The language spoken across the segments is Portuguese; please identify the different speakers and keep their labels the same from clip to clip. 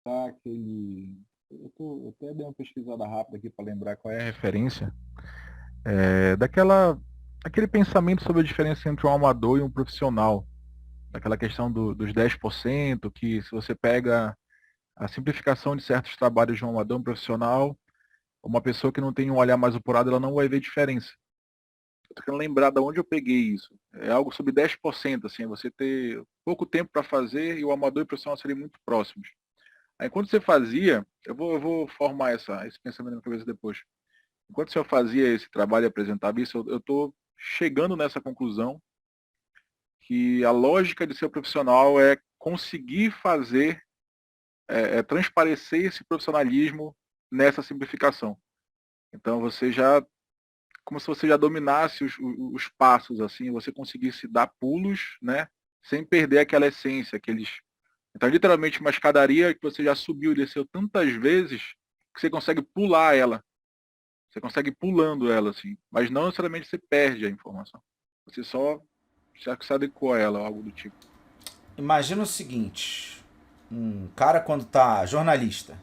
Speaker 1: citar aquele. Eu até dei uma pesquisada rápida aqui para lembrar qual é a referência. Aquele pensamento sobre a diferença entre um amador e um profissional. Daquela questão dos 10%, que se você pega a simplificação de certos trabalhos de um amador e um profissional, uma pessoa que não tem um olhar mais apurado, ela não vai ver diferença. Eu tô querendo lembrar de onde eu peguei isso. É algo sobre 10%, assim, você ter pouco tempo para fazer e o amador e o profissional serem muito próximos. Aí quando você fazia, eu vou formar esse pensamento na cabeça depois. Enquanto você fazia esse trabalho e apresentava isso, eu estou chegando nessa conclusão que a lógica de ser profissional é conseguir fazer, transparecer esse profissionalismo nessa simplificação. Então você já, como se você já dominasse os passos, assim, você conseguisse dar pulos, né, sem perder aquela essência, aqueles. Então, literalmente, uma escadaria que você já subiu e desceu tantas vezes que você consegue pular ela. Você consegue ir pulando ela, assim. Mas não necessariamente você perde a informação. Você só se adequou a ela, algo do tipo.
Speaker 2: Imagina o seguinte, um cara quando tá jornalista,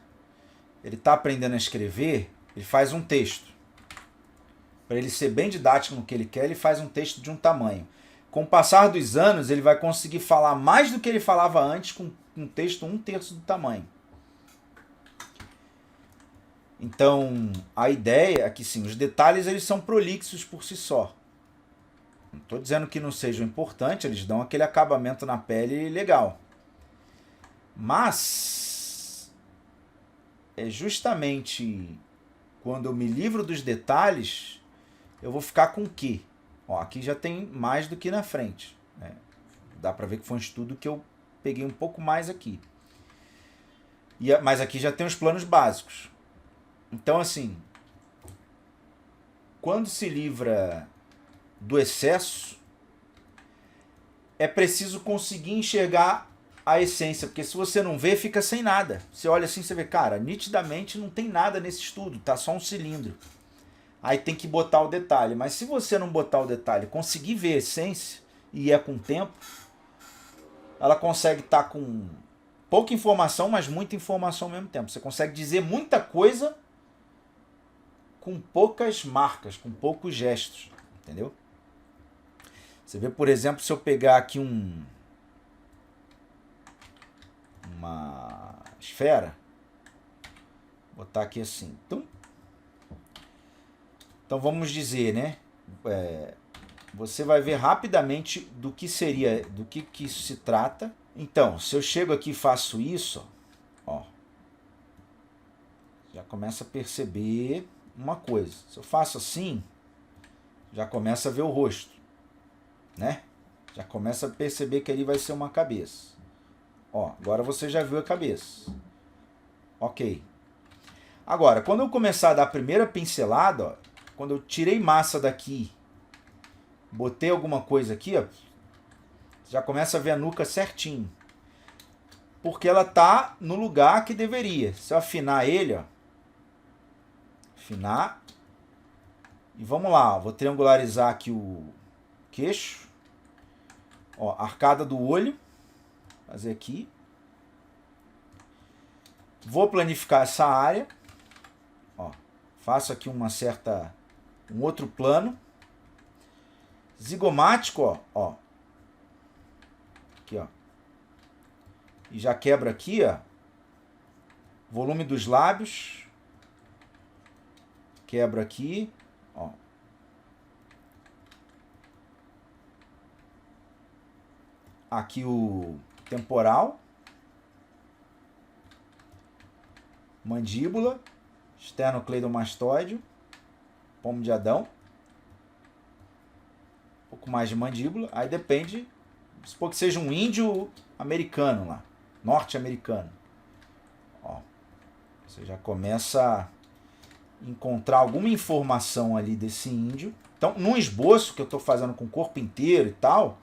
Speaker 2: ele tá aprendendo a escrever, ele faz um texto. Para ele ser bem didático no que ele quer, ele faz um texto de um tamanho. Com o passar dos anos, ele vai conseguir falar mais do que ele falava antes com um texto um terço do tamanho. Então, a ideia é que sim, os detalhes eles são prolixos por si só. Não estou dizendo que não sejam importantes, eles dão aquele acabamento na pele legal. Mas é justamente quando eu me livro dos detalhes, eu vou ficar com o quê? Ó, aqui já tem mais do que na frente. Né? Dá para ver que foi um estudo que eu peguei um pouco mais aqui. Mas aqui já tem os planos básicos. Então, assim, quando se livra do excesso, é preciso conseguir enxergar a essência, porque se você não vê, fica sem nada. Você olha assim, você vê, cara, nitidamente não tem nada nesse estudo, tá só um cilindro. Aí tem que botar o detalhe. Mas se você não botar o detalhe, conseguir ver a essência, e é com o tempo, ela consegue estar com pouca informação, mas muita informação ao mesmo tempo. Você consegue dizer muita coisa com poucas marcas, com poucos gestos, entendeu? Você vê, por exemplo, se eu pegar aqui uma esfera, botar aqui assim, então vamos dizer, né? Você vai ver rapidamente do que seria, do que isso se trata. Então, se eu chego aqui e faço isso, ó, já começa a perceber uma coisa. Se eu faço assim, já começa a ver o rosto, né? Já começa a perceber que ali vai ser uma cabeça. Ó, agora você já viu a cabeça. Ok. Agora, quando eu começar a dar a primeira pincelada, ó, quando eu tirei massa daqui, botei alguma coisa aqui, ó, já começa a ver a nuca certinho. Porque ela tá no lugar que deveria. Se eu afinar ele, ó, afinar, e vamos lá, ó, vou triangularizar aqui o queixo, ó, arcada do olho, fazer aqui. Vou planificar essa área, ó, faço aqui um outro plano. Zigomático, ó, aqui, ó, e já quebra aqui, ó, volume dos lábios, quebra aqui, ó. Aqui o temporal, mandíbula, esternocleidomastoide, pomo de Adão, um pouco mais de mandíbula, aí depende, supor que seja um índio americano lá, norte-americano. Ó, você já começa a encontrar alguma informação ali desse índio. Então, num esboço que eu estou fazendo com o corpo inteiro e tal,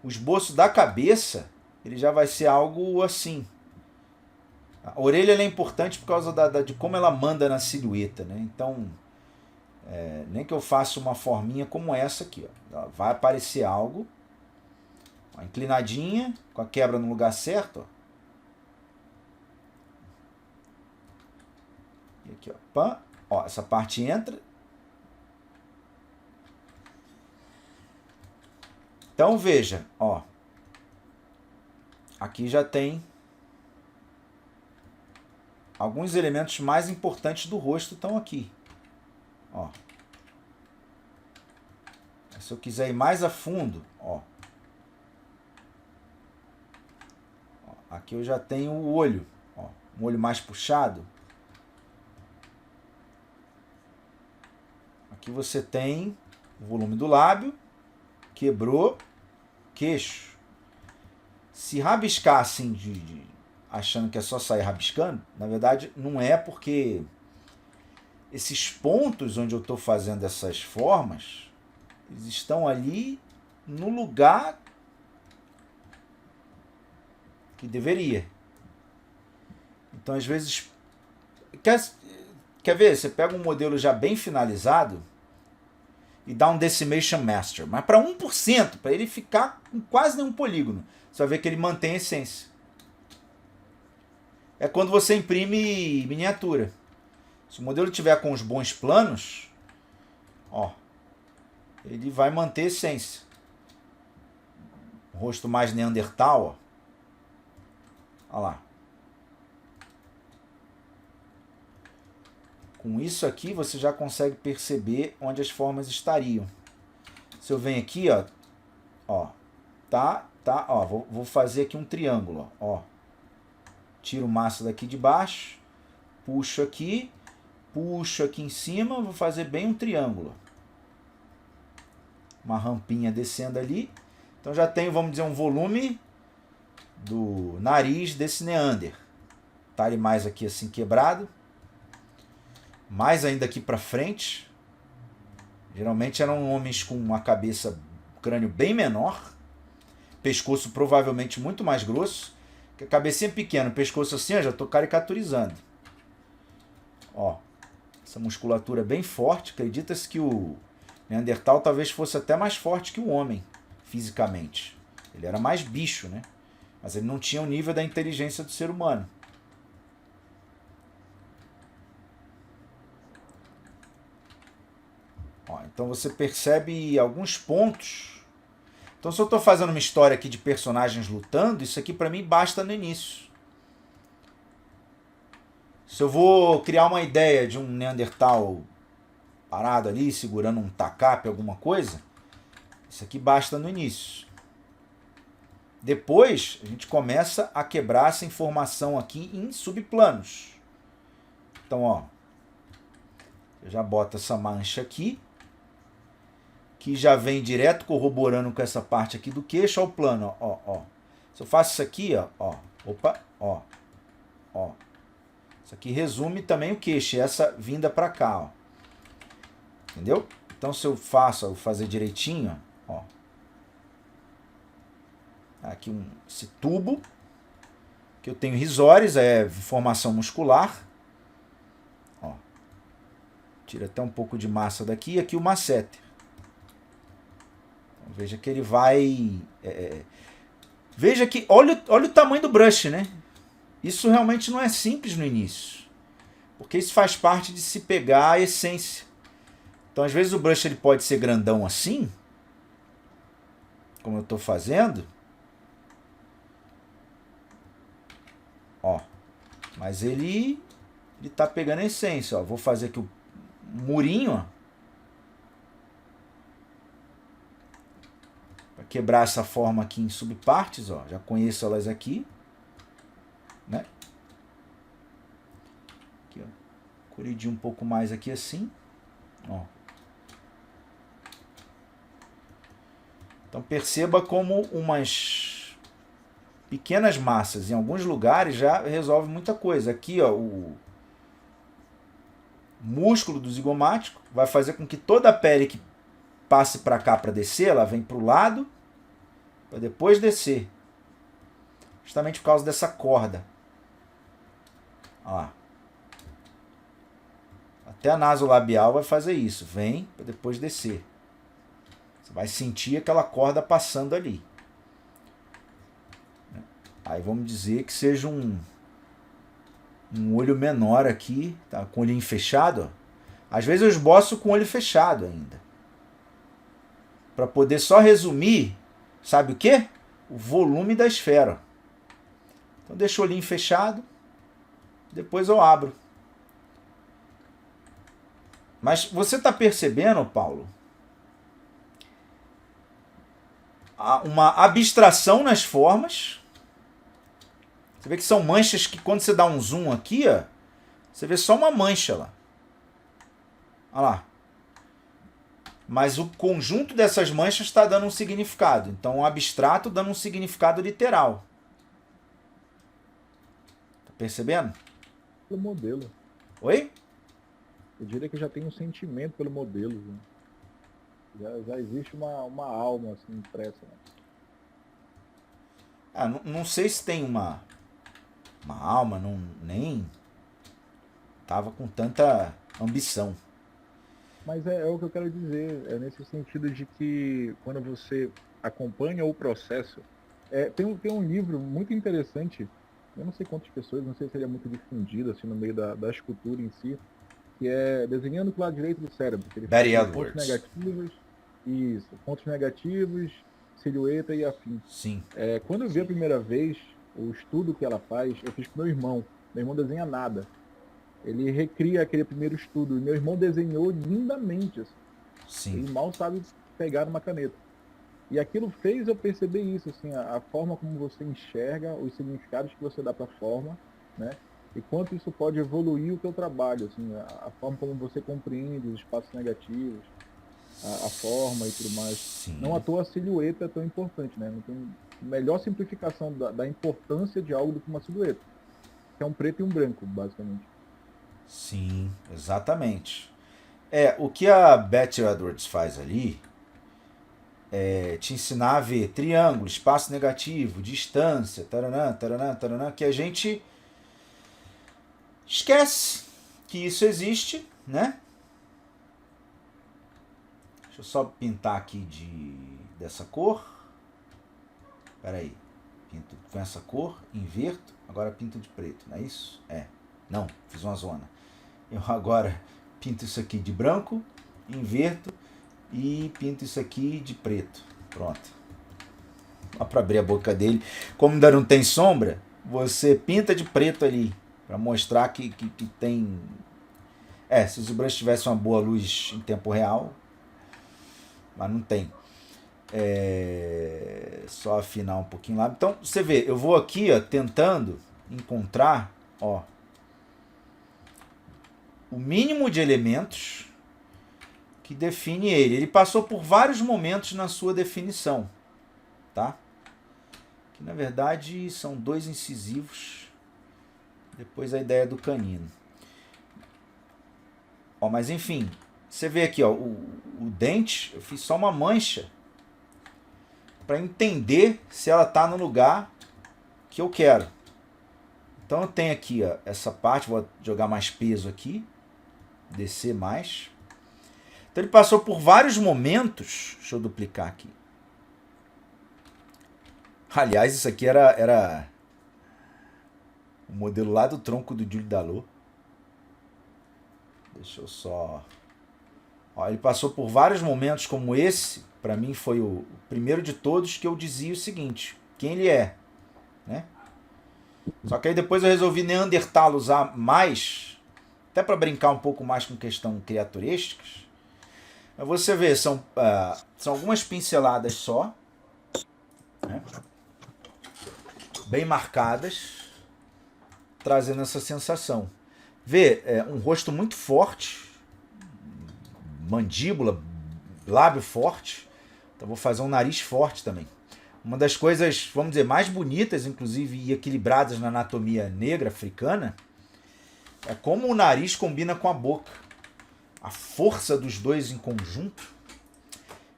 Speaker 2: o esboço da cabeça, ele já vai ser algo assim. A orelha é importante por causa de como ela manda na silhueta, né? Então, nem que eu faça uma forminha como essa aqui, ó. Vai aparecer algo, ó, inclinadinha, com a quebra no lugar certo, ó. Pá. Ó, essa parte entra. Então veja, ó. Aqui já tem alguns elementos mais importantes do rosto estão aqui. Ó. Se eu quiser ir mais a fundo, ó. Aqui eu já tenho o olho, ó, um olho mais puxado. Aqui você tem o volume do lábio, quebrou, queixo. Se rabiscar assim, achando que é só sair rabiscando, na verdade não é, porque esses pontos onde eu estou fazendo essas formas, eles estão ali no lugar que deveria. Então, às vezes, quer ver? Você pega um modelo já bem finalizado e dá um Decimation Master, mas para 1%, para ele ficar com quase nenhum polígono. Você vai ver que ele mantém a essência. É quando você imprime miniatura. Se o modelo tiver com os bons planos, ó, ele vai manter a essência. O rosto mais Neandertal, ó. Olha lá. Com isso aqui você já consegue perceber onde as formas estariam. Se eu venho aqui, ó, ó, vou fazer aqui um triângulo, ó. Tiro massa daqui de baixo, puxo aqui em cima, vou fazer bem um triângulo. Uma rampinha descendo ali. Então já tenho, vamos dizer, um volume do nariz desse Neander. Tá ele mais aqui assim quebrado. Mais ainda aqui para frente. Geralmente eram homens com uma cabeça, crânio bem menor. Pescoço provavelmente muito mais grosso. Que a cabecinha pequena, o pescoço assim, eu já estou caricaturizando. Ó, essa musculatura bem forte. Acredita-se que o Neandertal talvez fosse até mais forte que o homem, fisicamente. Ele era mais bicho, né? Mas ele não tinha o nível da inteligência do ser humano. Ó, então você percebe alguns pontos. Então, se eu estou fazendo uma história aqui de personagens lutando, isso aqui para mim basta no início. Se eu vou criar uma ideia de um Neandertal parado ali, segurando um tacape, alguma coisa, isso aqui basta no início. Depois, a gente começa a quebrar essa informação aqui em subplanos. Então, ó, eu já boto essa mancha aqui, que já vem direto corroborando com essa parte aqui do queixo ao plano, ó. Se eu faço isso aqui, ó. Isso aqui resume também o queixo, essa vinda para cá, ó. Entendeu? Então, se eu faço, vou fazer direitinho, ó. Aqui esse tubo, que eu tenho risórios, é formação muscular. Ó. Tira até um pouco de massa daqui, e aqui o masseter. Então, veja que ele vai... Veja que... Olha o tamanho do brush, né? Isso realmente não é simples no início. Porque isso faz parte de se pegar a essência. Então, às vezes o brush ele pode ser grandão assim, como eu estou fazendo. Ó, mas ele tá pegando a essência, ó. Vou fazer aqui o murinho, ó, para quebrar essa forma aqui em subpartes, ó. Já conheço elas aqui, né? Aqui, ó. Corrigir um pouco mais aqui assim, ó. Então perceba como umas pequenas massas em alguns lugares já resolve muita coisa. Aqui, ó, o músculo do zigomático vai fazer com que toda a pele que passe para cá para descer, ela vem para o lado para depois descer. Justamente por causa dessa corda. Ó. Até a nasolabial vai fazer isso. Vem para depois descer. Você vai sentir aquela corda passando ali. Aí vamos dizer que seja um um olho menor aqui, tá? Com o olhinho fechado. Ó. Às vezes eu esboço com o olho fechado ainda. Para poder só resumir, sabe o quê? O volume da esfera. Então deixo o olhinho fechado, depois eu abro. Mas você está percebendo, Paulo, uma abstração nas formas. Você vê que são manchas que quando você dá um zoom aqui, ó, você vê só uma mancha lá. Olha lá. Mas o conjunto dessas manchas está dando um significado. Então, o abstrato dando um significado literal. Tá percebendo?
Speaker 1: Pelo modelo.
Speaker 2: Oi?
Speaker 1: Eu diria que já tem um sentimento pelo modelo. Né? Já existe uma alma assim, impressa. Né?
Speaker 2: Ah, não sei se tem uma alma, não, nem tava com tanta ambição.
Speaker 1: Mas é o que eu quero dizer, é nesse sentido de que quando você acompanha o processo, tem um livro muito interessante, eu não sei quantas pessoas, não sei se ele é muito difundido assim, no meio da escultura em si, que é Desenhando com o lado direito do cérebro. Que ele fala
Speaker 2: Barry
Speaker 1: de pontos
Speaker 2: Edwards.
Speaker 1: negativos, isso, pontos negativos, silhueta e afim.
Speaker 2: Sim.
Speaker 1: Quando eu vi a primeira vez o estudo que ela faz, eu fiz com meu irmão desenha nada. Ele recria aquele primeiro estudo. E meu irmão desenhou lindamente. Assim.
Speaker 2: Sim.
Speaker 1: Ele mal sabe pegar numa caneta. E aquilo fez eu perceber isso, assim, a forma como você enxerga, os significados que você dá para a forma, né? E quanto isso pode evoluir o teu trabalho, assim, a forma como você compreende os espaços negativos, a forma e tudo mais.
Speaker 2: Sim.
Speaker 1: Não à toa a silhueta é tão importante, né? Não tem melhor simplificação da importância de algo do que uma silhueta, que é um preto e um branco, basicamente.
Speaker 2: Sim, exatamente. O que a Betty Edwards faz ali é te ensinar a ver triângulo, espaço negativo, distância, taranã, taranã, taranã, que a gente esquece que isso existe, né? Deixa eu só pintar aqui dessa cor. Espera aí. Pinto com essa cor, inverto, agora pinto de preto, não é isso? Não, fiz uma zona. Eu agora pinto isso aqui de branco, inverto e pinto isso aqui de preto. Pronto. Só para abrir a boca dele. Como ainda não tem sombra, você pinta de preto ali, para mostrar que tem... se os brushes tivessem uma boa luz em tempo real, mas não tem. Só afinar um pouquinho lá. Então, você vê, eu vou aqui ó, tentando encontrar... ó, o mínimo de elementos que define ele. Ele passou por vários momentos na sua definição, tá? Que na verdade são dois incisivos, depois a ideia do canino. Ó, mas enfim, você vê aqui, ó, o dente, eu fiz só uma mancha para entender se ela está no lugar que eu quero. Então eu tenho aqui ó, essa parte, vou jogar mais peso aqui, descer mais. Então ele passou por vários momentos. Deixa eu duplicar aqui. Aliás, isso aqui era o modelo lá do tronco do Jules Dalot. Deixa eu só... Ó, ele passou por vários momentos como esse. Para mim foi o primeiro de todos que eu dizia o seguinte. Quem ele é. Né? Só que aí depois eu resolvi Neandertal usar mais... Até para brincar um pouco mais com questão criaturísticas. Mas você vê, são algumas pinceladas só. Né? Bem marcadas. Trazendo essa sensação. Vê, um rosto muito forte. Mandíbula, lábio forte. Então vou fazer um nariz forte também. Uma das coisas, vamos dizer, mais bonitas, inclusive, e equilibradas na anatomia negra africana, é como o nariz combina com a boca. A força dos dois em conjunto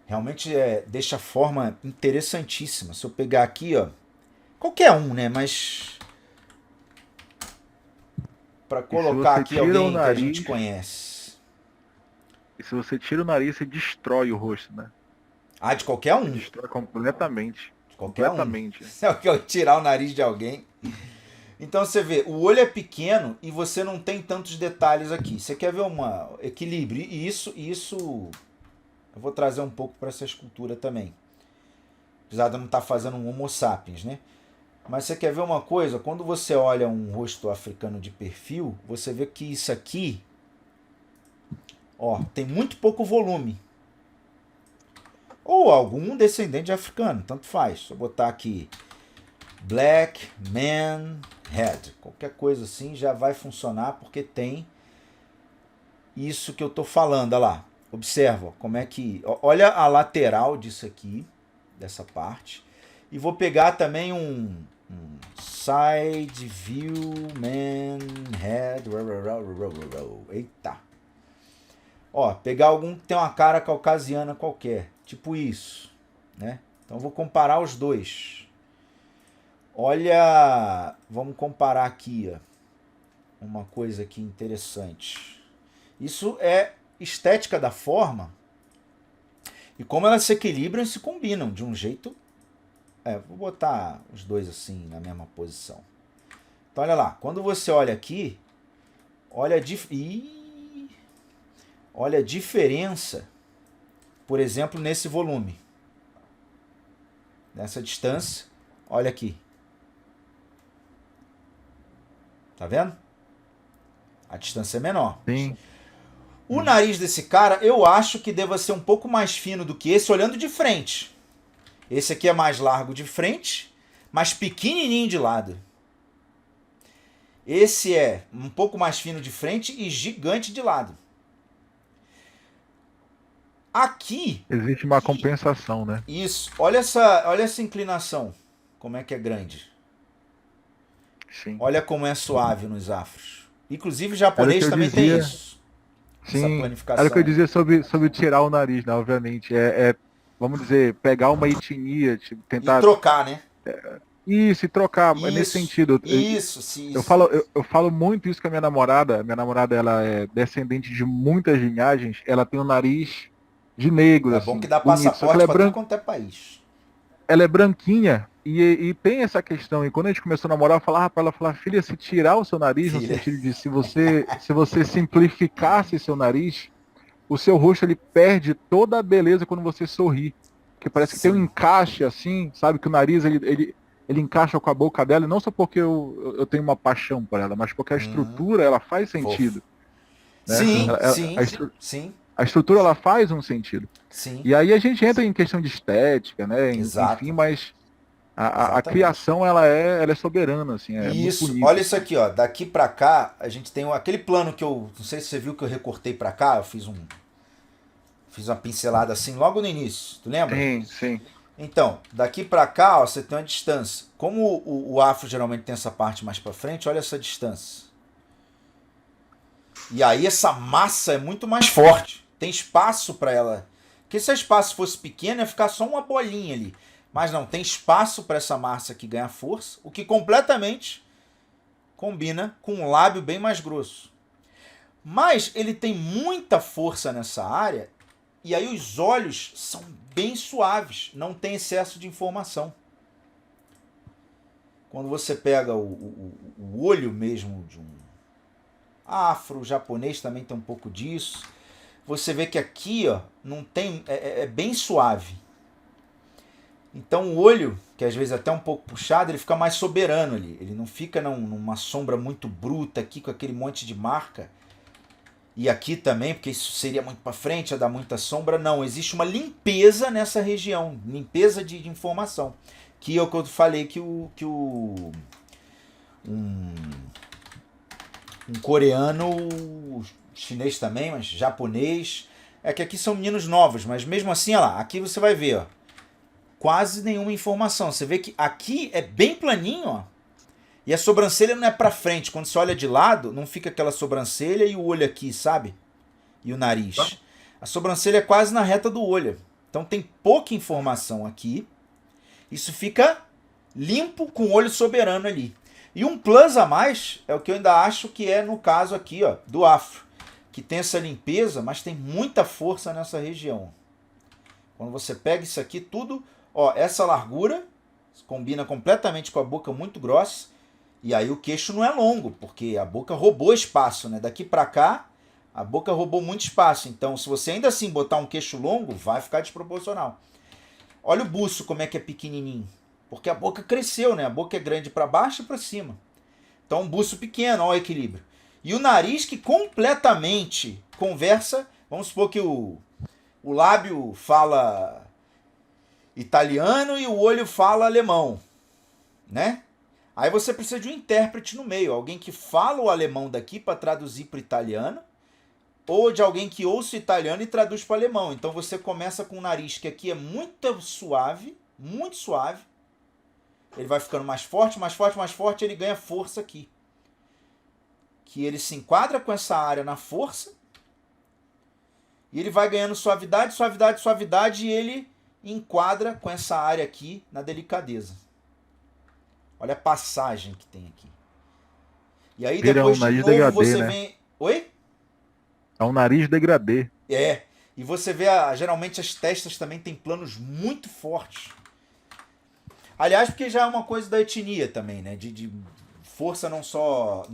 Speaker 2: realmente deixa a forma interessantíssima. Se eu pegar aqui, ó, qualquer um, né? Mas para colocar aqui alguém que a gente conhece.
Speaker 1: E se você tira o nariz, você destrói o rosto, né?
Speaker 2: De qualquer um?
Speaker 1: Você destrói completamente.
Speaker 2: De qualquer
Speaker 1: completamente.
Speaker 2: Um. Se eu tirar o nariz de alguém, Então você vê, o olho é pequeno e você não tem tantos detalhes aqui. Você quer ver um equilíbrio? E isso eu vou trazer um pouco para essa escultura também. Apesar de eu não estar fazendo um Homo sapiens, né? Mas você quer ver uma coisa? Quando você olha um rosto africano de perfil, você vê que isso aqui, ó, tem muito pouco volume. Ou algum descendente africano, tanto faz. Se eu botar aqui Black Man Head, qualquer coisa assim já vai funcionar, porque tem isso que eu estou falando. Olha lá, observa como é que... Olha a lateral disso aqui, dessa parte. E vou pegar também um Side View Man Head. Eita. Ó, pegar algum que tem uma cara caucasiana qualquer, tipo isso, né? Então vou comparar os dois. Olha, vamos comparar aqui, ó, uma coisa aqui interessante. Isso é estética da forma e como elas se equilibram e se combinam de um jeito. Vou botar os dois assim na mesma posição. Então olha lá, quando você olha aqui, olha a diferença, por exemplo, nesse volume. Nessa distância, olha aqui. Tá vendo? A distância é menor.
Speaker 1: Sim.
Speaker 2: O nariz desse cara, eu acho que deva ser um pouco mais fino do que esse, olhando de frente. Esse aqui é mais largo de frente, mas pequenininho de lado. Esse é um pouco mais fino de frente e gigante de lado. Aqui...
Speaker 1: Existe uma compensação, né?
Speaker 2: Isso. Olha essa inclinação. Como é que é grande.
Speaker 1: Sim.
Speaker 2: Olha como é suave nos afros. Inclusive o
Speaker 1: Era o
Speaker 2: japonês
Speaker 1: que eu
Speaker 2: também tem
Speaker 1: dizia.
Speaker 2: isso. Essa
Speaker 1: Sim,
Speaker 2: planificação.
Speaker 1: era o que eu dizia sobre tirar o nariz, né? Obviamente. Vamos dizer, pegar uma etnia, tipo,
Speaker 2: E
Speaker 1: tentar
Speaker 2: trocar, né?
Speaker 1: isso e trocar, é nesse
Speaker 2: Isso.
Speaker 1: sentido. Eu falo muito isso com a minha namorada. Minha namorada, ela é descendente de muitas linhagens. Ela tem um nariz de negro,
Speaker 2: É bom que
Speaker 1: assim,
Speaker 2: dá
Speaker 1: bonito. Só que
Speaker 2: passaporte para tudo quanto é país.
Speaker 1: ela é branquinha e tem essa questão. E quando a gente começou a namorar, eu falava para ela, filha, se tirar o seu nariz, no
Speaker 2: Filha.
Speaker 1: sentido de se você simplificasse seu nariz, o seu rosto ele perde toda a beleza quando você sorri. Porque parece que tem um
Speaker 2: Sim.
Speaker 1: encaixe assim, sabe? Que o nariz ele encaixa com a boca dela, e não só porque eu tenho uma paixão por ela, mas porque a estrutura ela faz sentido. Né?
Speaker 2: Sim,
Speaker 1: Ela-
Speaker 2: sim, sim,
Speaker 1: a estrutura ela faz um sentido.
Speaker 2: sim.
Speaker 1: E aí a gente entra em questão de estética, né?
Speaker 2: Exato.
Speaker 1: Enfim, mas a
Speaker 2: Exatamente.
Speaker 1: criação ela é soberana, assim, é muito
Speaker 2: Isso,
Speaker 1: bonito.
Speaker 2: olha isso aqui, ó. Daqui pra cá, a gente tem aquele plano que eu não sei se você viu que eu recortei pra cá, eu fiz uma pincelada assim logo no início, tu lembra?
Speaker 1: Sim, sim.
Speaker 2: Então, daqui pra cá, ó, você tem uma distância. Como o afro geralmente tem essa parte mais pra frente, olha essa distância. E aí essa massa é muito mais forte. Tem espaço pra ela. Porque se o espaço fosse pequeno, ia ficar só uma bolinha ali. Mas não, tem espaço para essa massa aqui ganhar força, o que completamente combina com um lábio bem mais grosso. Mas ele tem muita força nessa área, e aí os olhos são bem suaves, não tem excesso de informação. Quando você pega o olho mesmo de um afro, japonês também tem um pouco disso, você vê que aqui ó, não tem, é bem suave. Então o olho, que às vezes é até um pouco puxado, ele fica mais soberano ali. Ele não fica numa sombra muito bruta aqui com aquele monte de marca. E aqui também, porque isso seria muito para frente, ia dar muita sombra. Não, existe uma limpeza nessa região, limpeza de informação. Que é o que eu falei que um coreano, chinês também, mas japonês. É que aqui são meninos novos, mas mesmo assim, olha lá, aqui você vai ver, ó. Quase nenhuma informação. Você vê que aqui é bem planinho, ó. E a sobrancelha não é pra frente. Quando você olha de lado, não fica aquela sobrancelha e o olho aqui, sabe? E o nariz. A sobrancelha é quase na reta do olho. Então tem pouca informação aqui. Isso fica limpo com o olho soberano ali. E um plus a mais é o que eu ainda acho que é no caso aqui, ó, do afro. Que tem essa limpeza, mas tem muita força nessa região. Quando você pega isso aqui tudo... Ó, essa largura combina completamente com a boca muito grossa E aí o queixo não é longo, porque a boca roubou espaço, né? Daqui para cá, a boca roubou muito espaço. Então, se você ainda assim botar um queixo longo, vai ficar desproporcional. Olha o buço como é que é pequenininho. Porque a boca cresceu, né? A boca é grande para baixo e para cima. Então, um buço pequeno, olha o equilíbrio. E o nariz que completamente conversa. Vamos supor que o lábio fala italiano e o olho fala alemão, né? Aí você precisa de um intérprete no meio, alguém que fala o alemão daqui para traduzir para o italiano, ou de alguém que ouça o italiano e traduz para o alemão. Então você começa com um nariz que aqui é muito suave, muito suave. Ele vai ficando mais forte, mais forte, mais forte, ele ganha força aqui. Que ele se enquadra com essa área na força, e ele vai ganhando suavidade, suavidade, suavidade, e ele enquadra com essa área aqui na delicadeza. Olha a passagem que tem aqui. E aí depois de
Speaker 1: nariz
Speaker 2: novo
Speaker 1: degradê,
Speaker 2: você
Speaker 1: né?
Speaker 2: vem... Oi?
Speaker 1: É um nariz degradê.
Speaker 2: É. E você vê, geralmente as testas também têm planos muito fortes. Aliás, porque já é uma coisa da etnia também, né? De força não só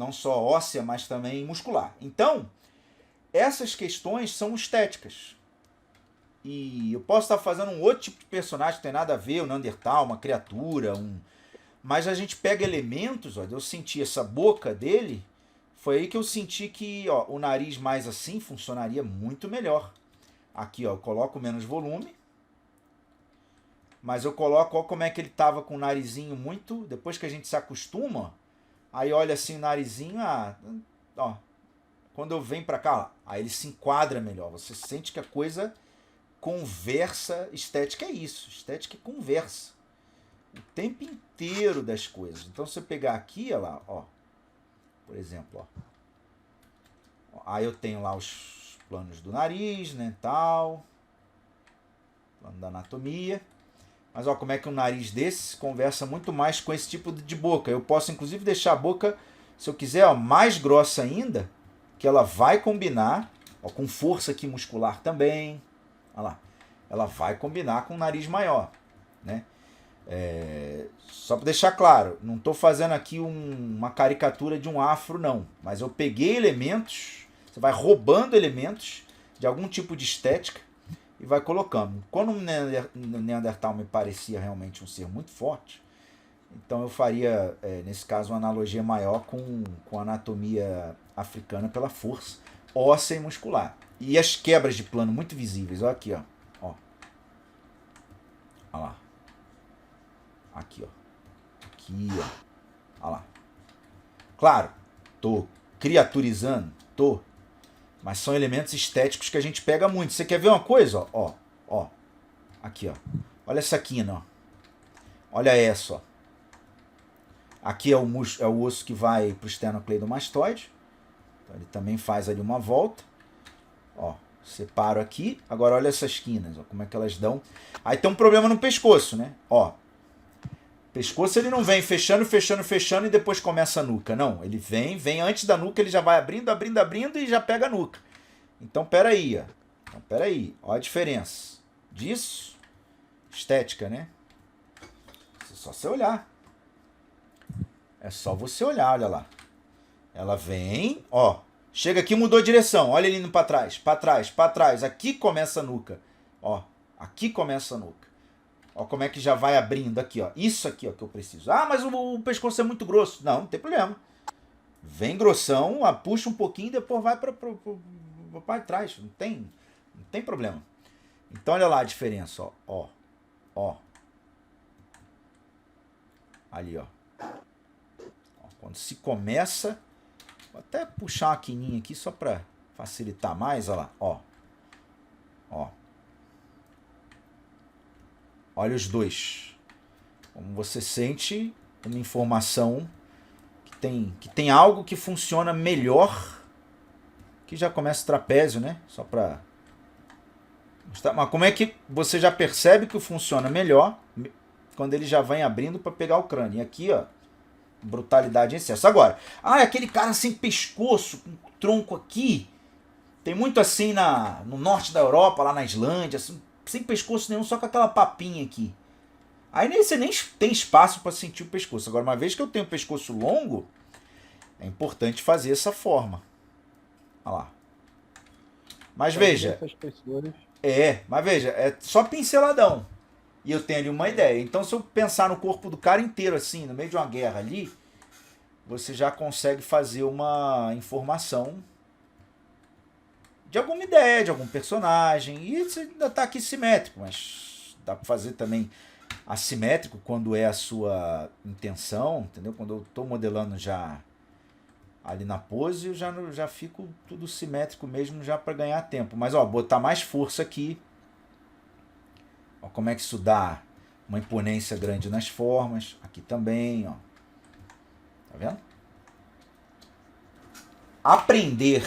Speaker 2: óssea, mas também muscular. Então, essas questões são estéticas. E eu posso estar fazendo um outro tipo de personagem que tem nada a ver, um Neandertal, uma criatura, mas a gente pega elementos, ó, eu senti essa boca dele, foi aí que eu senti que ó, o nariz mais assim funcionaria muito melhor. Aqui ó, eu coloco menos volume, mas eu coloco, ó como é que ele tava com o narizinho muito, depois que a gente se acostuma, aí olha assim o narizinho, ó, quando eu venho pra cá, ó, aí ele se enquadra melhor, você sente que a coisa conversa, estética é isso, estética é conversa. O tempo inteiro das coisas. Então, se eu pegar aqui, olha lá, ó, por exemplo, ó, aí eu tenho lá os planos do nariz, né, tal, plano da anatomia, mas ó, como é que um nariz desse conversa muito mais com esse tipo de boca. Eu posso, inclusive, deixar a boca, se eu quiser, ó, mais grossa ainda, que ela vai combinar, ó, com força aqui muscular também, olha lá, ela vai combinar com um nariz maior, né? Só para deixar claro, não estou fazendo aqui uma caricatura de um afro, não. Mas eu peguei elementos, você vai roubando elementos de algum tipo de estética e vai colocando. Quando o Neandertal me parecia realmente um ser muito forte, então eu faria, nesse caso, uma analogia maior com a anatomia africana pela força óssea e muscular. E as quebras de plano muito visíveis, olha aqui, ó. Olha lá. Aqui, ó. Aqui, ó. Olha lá. Claro, tô criaturizando, tô. Mas são elementos estéticos que a gente pega muito. Você quer ver uma coisa? Ó. Aqui, ó. Olha essa quina, ó. Olha essa, ó. Aqui é o osso que vai pro esternocleidomastoide. Então ele também faz ali uma volta. Ó. Separo aqui. Agora olha essas quinas, ó, como é que elas dão. Aí tem um problema no pescoço, né? Ó. Pescoço ele não vem fechando, fechando, fechando e depois começa a nuca. Não, ele vem antes da nuca, ele já vai abrindo, abrindo, abrindo e já pega a nuca. Então, peraí, ó. Ó a diferença disso. Estética, né? É só você olhar. É só você olhar, olha lá. Ela vem, ó. Chega aqui, mudou a direção. Olha ele indo para trás, para trás, para trás. Aqui começa a nuca. Ó, aqui começa a nuca. Ó como é que já vai abrindo aqui, ó. Isso aqui, ó, que eu preciso. Ah, mas o pescoço é muito grosso. Não tem problema. Vem grossão, puxa um pouquinho e depois vai para trás. Não tem problema. Então olha lá a diferença, ó. Ali, ó. Quando se começa, vou até puxar uma quininha aqui só para facilitar mais, olha lá, ó. Olha os dois. Como você sente uma informação que tem algo que funciona melhor. Que já começa o trapézio, né? Só para mostrar. Mas como é que você já percebe que funciona melhor quando ele já vai abrindo para pegar o crânio? E aqui, ó, brutalidade em excesso. Agora, é aquele cara sem pescoço, com tronco aqui. Tem muito assim no norte da Europa, lá na Islândia, assim, sem pescoço nenhum, só com aquela papinha aqui. Aí você nem tem espaço para sentir o pescoço. Agora, uma vez que eu tenho o pescoço longo, é importante fazer essa forma. Olha lá. Mas veja, é só pinceladão. E eu tenho ali uma ideia. Então, se eu pensar no corpo do cara inteiro assim, no meio de uma guerra ali, você já consegue fazer uma informação de alguma ideia, de algum personagem. E você ainda tá aqui simétrico, mas dá para fazer também assimétrico quando é a sua intenção, entendeu? Quando eu tô modelando já ali na pose, eu já fico tudo simétrico mesmo já para ganhar tempo. Mas ó, botar mais força aqui. Ó, como é que isso dá uma imponência grande nas formas. Aqui também, ó. Tá vendo? Aprender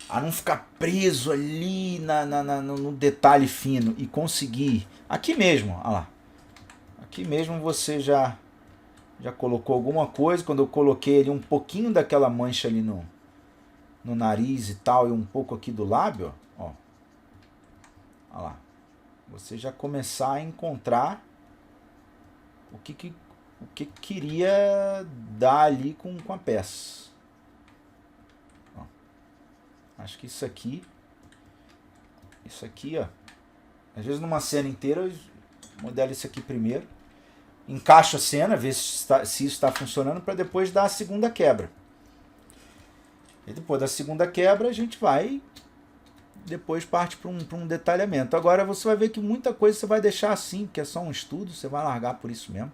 Speaker 2: a não ficar preso ali no detalhe fino e conseguir. Aqui mesmo, olha lá. Aqui mesmo você já colocou alguma coisa. Quando eu coloquei ali um pouquinho daquela mancha ali no nariz e tal, e um pouco aqui do lábio, ó. Olha lá. Você já começar a encontrar o que queria dar ali com a peça. Ó. Acho que isso aqui, ó. Às vezes numa cena inteira eu modelo isso aqui primeiro. Encaixo a cena, ver se isso está funcionando, para depois dar a segunda quebra. E depois da segunda quebra a gente vai depois parte para um detalhamento. Agora você vai ver que muita coisa você vai deixar assim, porque é só um estudo, você vai largar por isso mesmo.